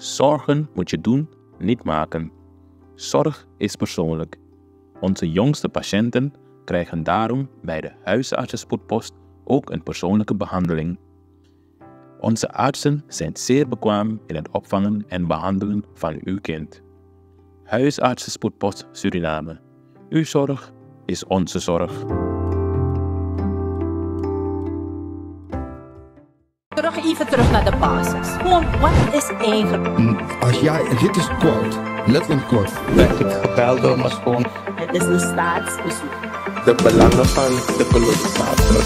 Zorgen moet je doen, niet maken. Zorg is persoonlijk. Onze jongste patiënten krijgen daarom bij de huisartsenspoedpost ook een persoonlijke behandeling. Onze artsen zijn zeer bekwaam in het opvangen en behandelen van uw kind. Huisartsenspoedpost Suriname. Uw zorg is onze zorg. Even terug naar de basis. Gewoon, wat is eigenlijk? Als jij, dit is kort, letterlijk kort. Werd ik gebeld door mijn schoon. Het is een staatsbezoek. De belangen van de kolonisator.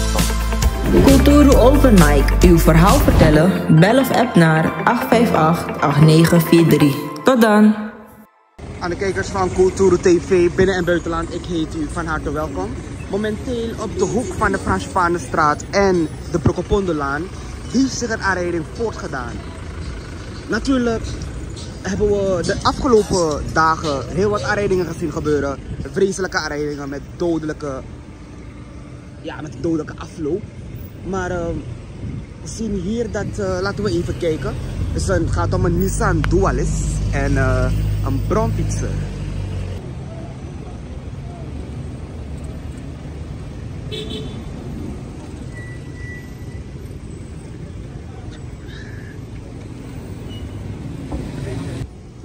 Kulturu Overnight. Uw verhaal vertellen? Bel of app naar 858-8943. Tot dan. Aan de kijkers van Kulturu TV binnen- en buitenland, ik heet u van harte welkom. Momenteel op de hoek van de Franspanenstraat en de Prokopondolaan heeft zich een aanrijding voortgedaan. Natuurlijk hebben we de afgelopen dagen heel wat aanrijdingen gezien gebeuren. Vreselijke aanrijdingen met dodelijke afloop. Maar we zien hier dat, laten we even kijken. Het gaat om een Nissan Dualis en een bromfietser.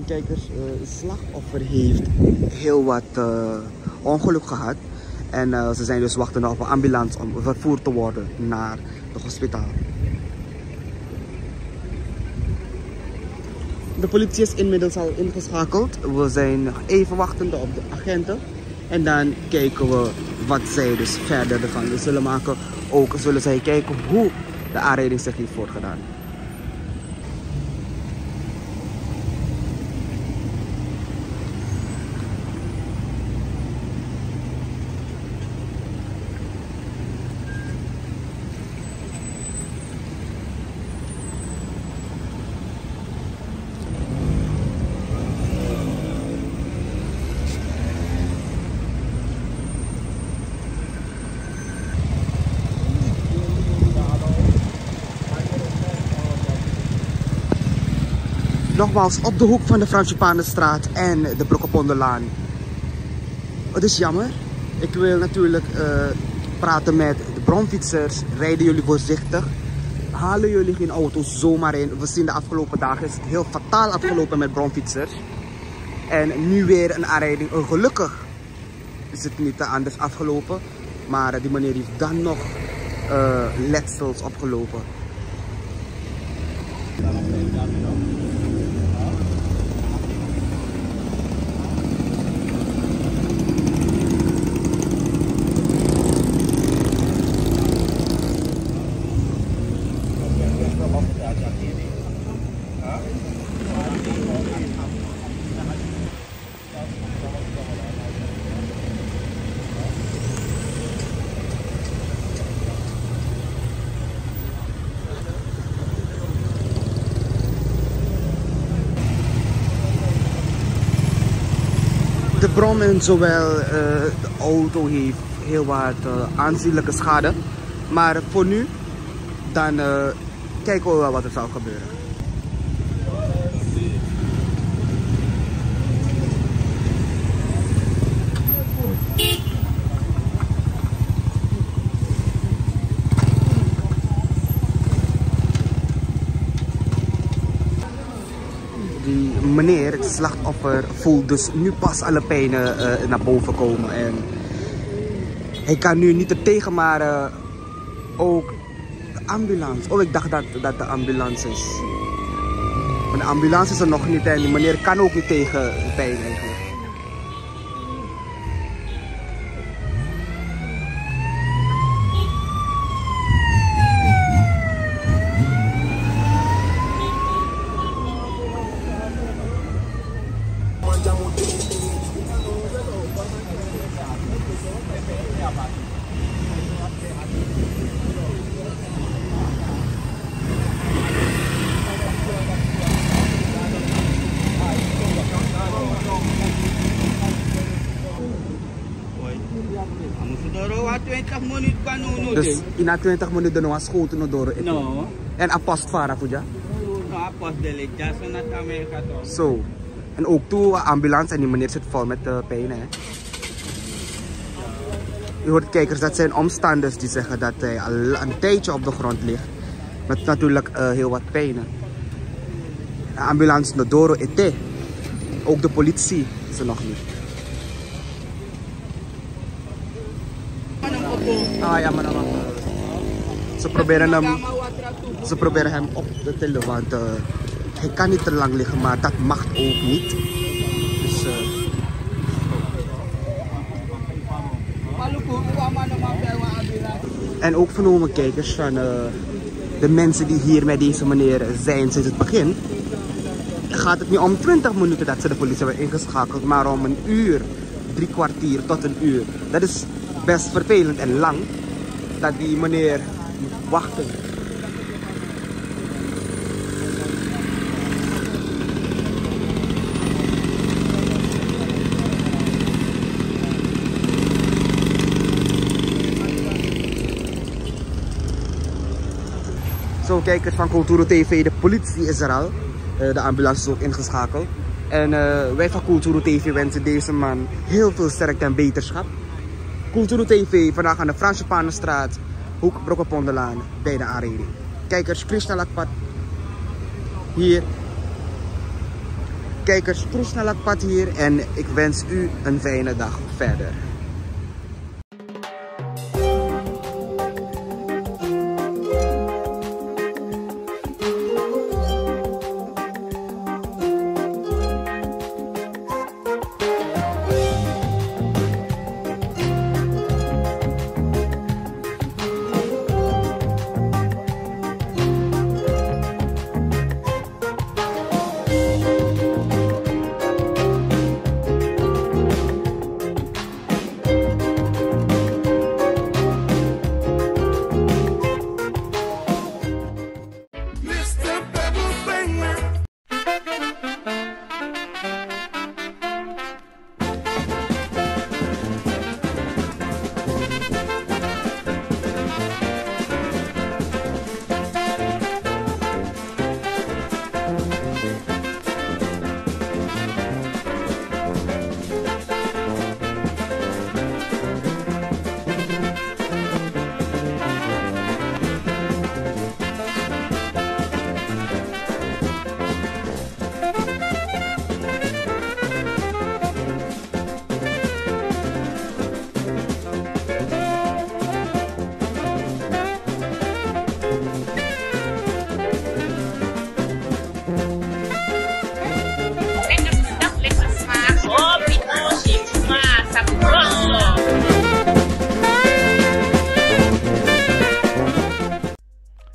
Kijkers, het slachtoffer heeft heel wat ongeluk gehad. En ze zijn dus wachtende op een ambulance om vervoerd te worden naar het hospitaal. De politie is inmiddels al ingeschakeld. We zijn nog even wachtende op de agenten. En dan kijken we wat zij dus verder ervan zullen maken. Ook zullen zij kijken hoe de aanrijding zich heeft voortgedaan. Nogmaals, op de hoek van de Franspanenstraat en de Prokopondolaan. Het is jammer. Ik wil natuurlijk praten met de bromfietsers. Rijden jullie voorzichtig? Halen jullie geen auto's zomaar in? We zien de afgelopen dagen is het heel fataal afgelopen met bromfietsers. En nu weer een aanrijding. Gelukkig is het niet anders afgelopen. Maar die meneer heeft dan nog letsels opgelopen. De brom en zowel de auto heeft heel wat aanzienlijke schade. Maar voor nu, dan kijken we wel wat er zal gebeuren. Die meneer, het slachtoffer, voelt dus nu pas alle pijnen naar boven komen. En hij kan nu niet er tegen, maar ook de ambulance. Oh, ik dacht dat de ambulance is. Maar de ambulance is er nog niet en die meneer kan ook niet tegen de pijn eigenlijk. Dus in 20 minuten nog schoten door. No. En apost vara puja. No, Zo. En ook toe ambulance en die meneer zit vol met pijn. Hè. Je hoort kijkers, dat zijn omstanders die zeggen dat hij al een tijdje op de grond ligt. Met natuurlijk heel wat pijn. De ambulance Nodoro Ete. Ook de politie is er nog niet. Ah ja, maar ze proberen hem op te tillen, want hij kan niet te lang liggen, maar dat mag ook niet. Dus, en ook vernomen kijkers van de mensen die hier met deze meneer zijn sinds het begin. Gaat het niet om 20 minuten dat ze de politie hebben ingeschakeld, maar om een uur, 3 kwartier tot een uur. Dat is best vervelend en lang dat die meneer moet wachten. Zo, kijkers van Kulturo TV, de politie is er al. De ambulance is ook ingeschakeld. En wij van Kulturo TV wensen deze man heel veel sterkte en beterschap. Kulturo TV, vandaag aan de Fransjepanenstraat, hoek Brokkepondelaan, bij de aanrijding. Kijkers, Krishna Lakpad hier. Kijkers, Krishna Lakpad hier en ik wens u een fijne dag verder.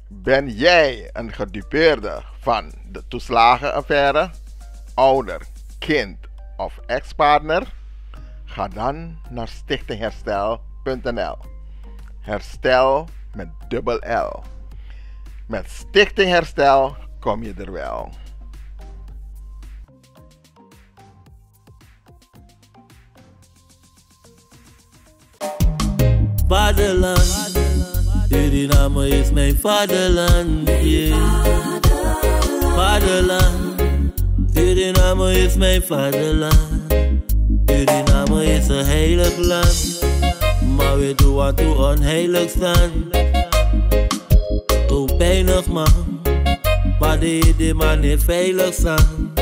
Ben jij een gedupeerde van de toeslagenaffaire, ouder, kind of ex-partner? Ga dan naar stichtingherstel.nl. Herstel met dubbel L. Met Stichting Herstel kom je er wel. Vaderland, Suriname is mijn vaderland, yeah. Vaderland, Suriname is mijn vaderland. Suriname is een heilig land, maar we doen wat toe onheilig staan. Zo pijnig man, maar de man is veilig staan.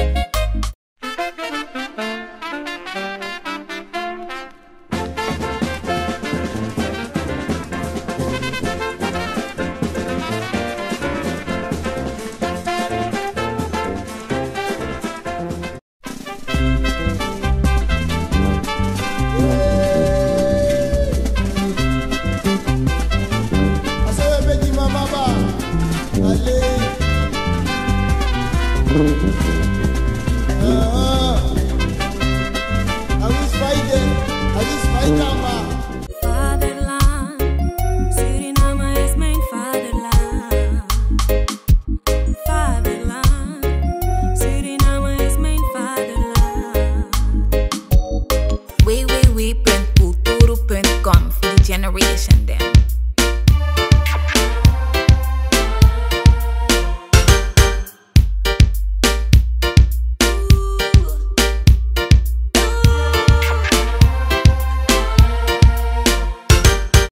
Allez.